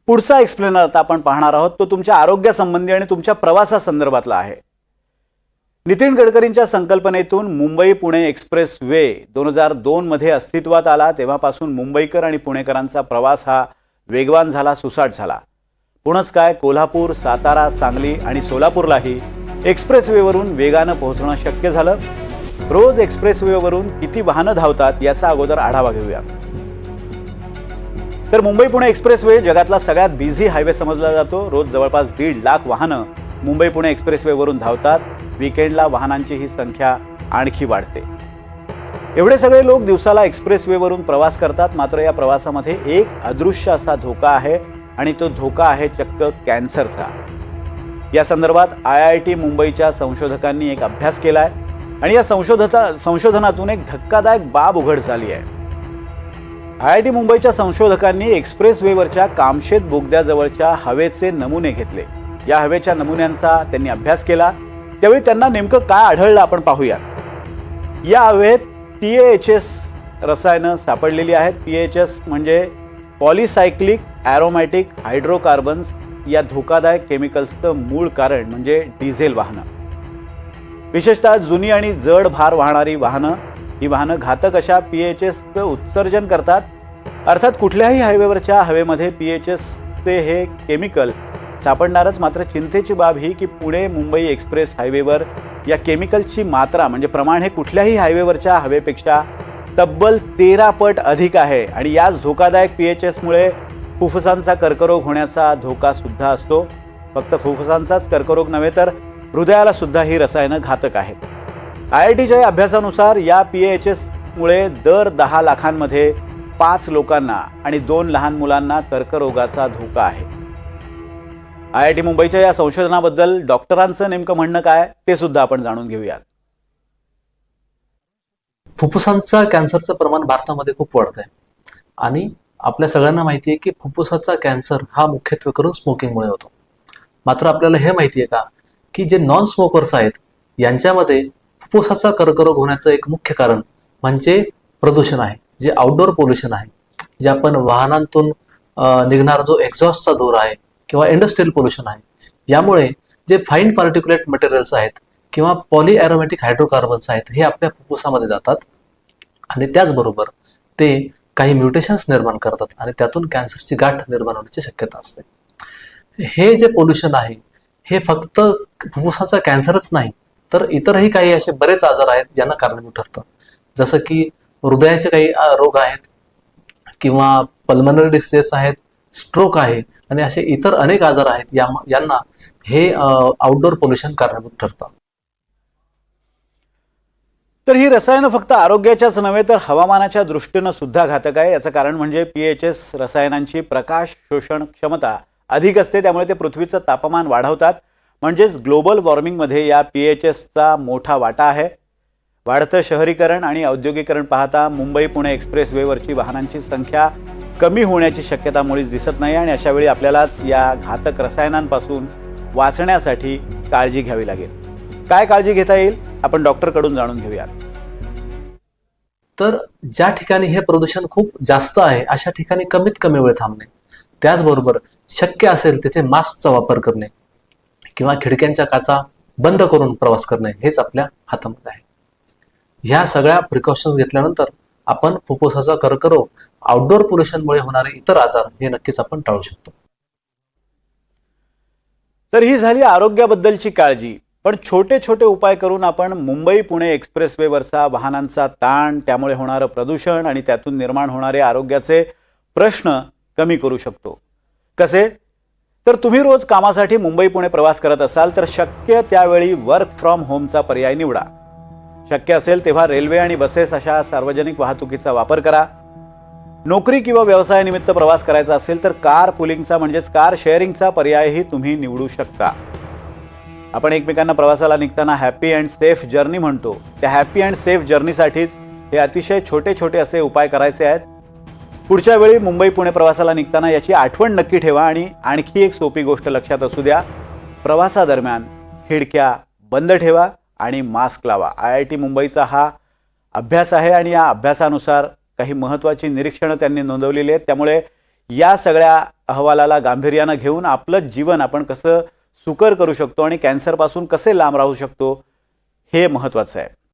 पुढचा एक्सप्लेनर आता आपण पाहणार आहोत तो तुमच्या आरोग्यासंबंधी आणि तुमच्या प्रवासासंदर्भातला आहे। नितीन गडकरींच्या संकल्पनेतून मुंबई पुणे एक्सप्रेस वे 2002 मध्ये अस्तित्वात आला। तेव्हापासून मुंबईकर आणि पुणेकरांचा प्रवास हा वेगवान झाला, सुसाट झाला। पुणेच काय, कोल्हापूर, सातारा, सांगली आणि सोलापूरलाही एक्सप्रेस वेवरून वेगाने पोहोचणं शक्य झालं। रोज एक्सप्रेस वेवरून किती वाहनं धावतात याचा अगोदर आढावा घेऊया। तर मुंबई पुणे एक्सप्रेस वे जगातला सगळ्यात बिझी हायवे समजला जातो। रोज जवळपास 1.5 लाख वाहनं मुंबई पुणे एक्सप्रेस वेवरून धावतात। वीकेंडला वाहनांची ही संख्या आणखी वाढते। एवढे सगळे लोक दिवसाला एक्सप्रेस वेवरून प्रवास करतात, मात्र या प्रवासामध्ये एक अदृश्य असा धोका आहे आणि तो धोका आहे चक्क कॅन्सरचा। या संदर्भात IIT मुंबईच्या संशोधकांनी एक अभ्यास केलाय आणि या संशोधनातून एक धक्कादायक बाब उघड झाली आहे। IIT मुंबईच्या संशोधकांनी एक्सप्रेस वेवरच्या कामशेत बोगद्याजवळच्या हवेचे नमुने घेतले। या हवेच्या नमुन्यांचा त्यांनी अभ्यास केला। त्यावेळी त्यांना नेमकं काय आढळलं आपण पाहूया। या हवेत PAHs रसायनं सापडलेली आहेत। PAHs म्हणजे पॉलिसायक्लिक ॲरोमॅटिक हायड्रोकार्बन्स। या धोकादायक केमिकल्सचं मूळ कारण म्हणजे डिझेल वाहनं। विशेषतः जुनी आणि जड भार वाहणारी वाहनं, ही वाहनं घातक अशा PAHsचं उत्सर्जन करतात। अर्थात कुठल्याही हायवेवरच्या हवेमध्ये PAHsचे हे केमिकल सापडणारच। मात्र चिंतेची बाब ही की पुणे मुंबई एक्सप्रेस हायवेवर या केमिकलची मात्रा म्हणजे प्रमाण हे कुठल्याही हायवेवरच्या हवेपेक्षा तब्बल 13 पट अधिक आहे आणि याच धोकादायक PAHsमुळे फुफ्फुसांचा कर्करोग होण्याचा धोका सुद्धा असतो। फक्त फुफ्फुसांचाच कर्करोग नव्हे तर हृदयाला सुद्धा ही रसायनं घातक आहेत। IITच्या या अभ्यासानुसार या PAHsमुळे दर 10 लाखांमध्ये 5 लोकांना आणि 2 लहान मुलांना कर्करोगाचा धोका आहे। IIT मुंबईच्या या संशोधनाबद्दल डॉक्टरांचं नेमकं म्हणणं काय ते सुद्धा आपण जाणून घेऊयात। फुफ्फुसांचा कॅन्सरचं प्रमाण भारतामध्ये खूप वाढत आहे आणि आपल्या सगळ्यांना माहिती आहे की फुफ्फुसाचा कॅन्सर हा मुख्यत्वे करून स्मोकिंगमुळे होतो। मात्र आपल्याला हे माहिती आहे का की जे नॉन स्मोकर्स आहेत यांच्यामध्ये फुफ्फुसाचा कर्करोग होण्याचं एक मुख्य कारण म्हणजे प्रदूषण आहे, जे आउटडोअर पोल्युशन आहे, जे आपण वाहनांतून निघणारा जो एक्झॉस्टचा धूर आहे किंवा इंडस्ट्रियल पोल्युशन आहे, यामुळे जे फाईन पार्टिक्युलेट मटेरियल्स आहेत किंवा पॉलीॲरोमॅटिक हायड्रोकार्बन्स आहेत हे आपल्या फुफ्फुसामध्ये जातात आणि त्याचबरोबर ते काही म्युटेशन्स निर्माण करतात आणि त्यातून कॅन्सरची गाठ निर्माण होण्याची शक्यता असते। हे जे पोल्युशन आहे हे फक्त फुफ्फुसाचा कॅन्सरच नाही तर इतरही काही असे बरेच आजार आहेत ज्यांना कारणीभूत ठरतं, जसं की हृदयाचे काही रोग आहेत किंवा पल्मनरी डिसीजेस आहेत, स्ट्रोक आहे आणि असे इतर अनेक आजार आहेत यांना हे आउटडोअर पोल्युशन कारणीभूत ठरतं। तर ही रसायनं फक्त आरोग्याच्याच नव्हे तर हवामानाच्या दृष्टीनं सुद्धा घातक आहे। याचं कारण म्हणजे PAHs रसायनांची प्रकाश शोषण क्षमता अधिक असते, त्यामुळे ते पृथ्वीचं तापमान वाढवतात। म्हणजेच ग्लोबल वॉर्मिंगमध्ये या PAHsचा मोठा वाटा आहे। वाढतं शहरीकरण आणि औद्योगिकरण पाहता मुंबई पुणे एक्सप्रेस वेवरची वाहनांची संख्या कमी होण्याची शक्यता मुळीच दिसत नाही आणि अशा वेळी आपल्यालाच या घातक रसायनांपासून वाचण्यासाठी काळजी घ्यावी लागेल। काय काळजी घेता येईल आपण डॉक्टरकडून जाणून घेऊयात। तर ज्या ठिकाणी हे प्रदूषण खूप जास्त आहे अशा ठिकाणी कमीत कमी वेळ थांबणे, त्याचबरोबर शक्य असेल तिथे मास्कचा वापर करणे किंवा खिडक्यांच्या काचा बंद करून प्रवास करणे हेच आपल्या हातामध्ये आहे। ह्या सगळ्या प्रिकॉशन्स घेतल्यानंतर आपण फुफ्फुसाचा कर्करोग, आउटडोअर पोल्युशनमुळे होणारे इतर आजार हे नक्कीच आपण टाळू शकतो। तर ही झाली आरोग्याबद्दलची काळजी, पण छोटे छोटे उपाय करून आपण मुंबई पुणे एक्सप्रेसवेवरचा वाहनांचा ताण, त्यामुळे होणारं प्रदूषण आणि त्यातून निर्माण होणारे आरोग्याचे प्रश्न कमी करू शकतो। कसे? तर तुम्ही रोज कामासाठी मुंबई पुणे प्रवास करत असाल तर शक्य त्यावेळी वर्क फ्रॉम होमचा पर्याय निवडा। शक्य असेल तेव्हा रेल्वे आणि बसेस अशा सार्वजनिक वाहतुकीचा वापर करा। नोकरी किंवा व्यवसायानिमित्त प्रवास करायचा असेल तर कार पुलिंगचा म्हणजेच कार शेअरिंगचा पर्यायही तुम्ही निवडू शकता। आपण एकमेकांना प्रवासाला निघताना हॅपी अँड सेफ जर्नी म्हणतो, त्या हॅपी अँड सेफ जर्नीसाठीच हे अतिशय छोटे छोटे असे उपाय करायचे आहेत। पुढच्या वेळी मुंबई पुणे प्रवासाला निघताना याची आठवण नक्की ठेवा आणि आणखी एक सोपी गोष्ट लक्षात असू द्या, प्रवासादरम्यान खिडक्या बंद ठेवा आणि मास्क लावा। IIT मुंबईचा हा अभ्यास आहे आणि या अभ्यासानुसार काही महत्त्वाची निरीक्षणं त्यांनी नोंदवलेली आहेत, त्यामुळे या सगळ्या अहवालाला गांभीर्यानं घेऊन आपलं जीवन आपण कसं सुकर करू शकतो आणि कॅन्सरपासून कसे लांब राहू शकतो हे महत्त्वाचं आहे.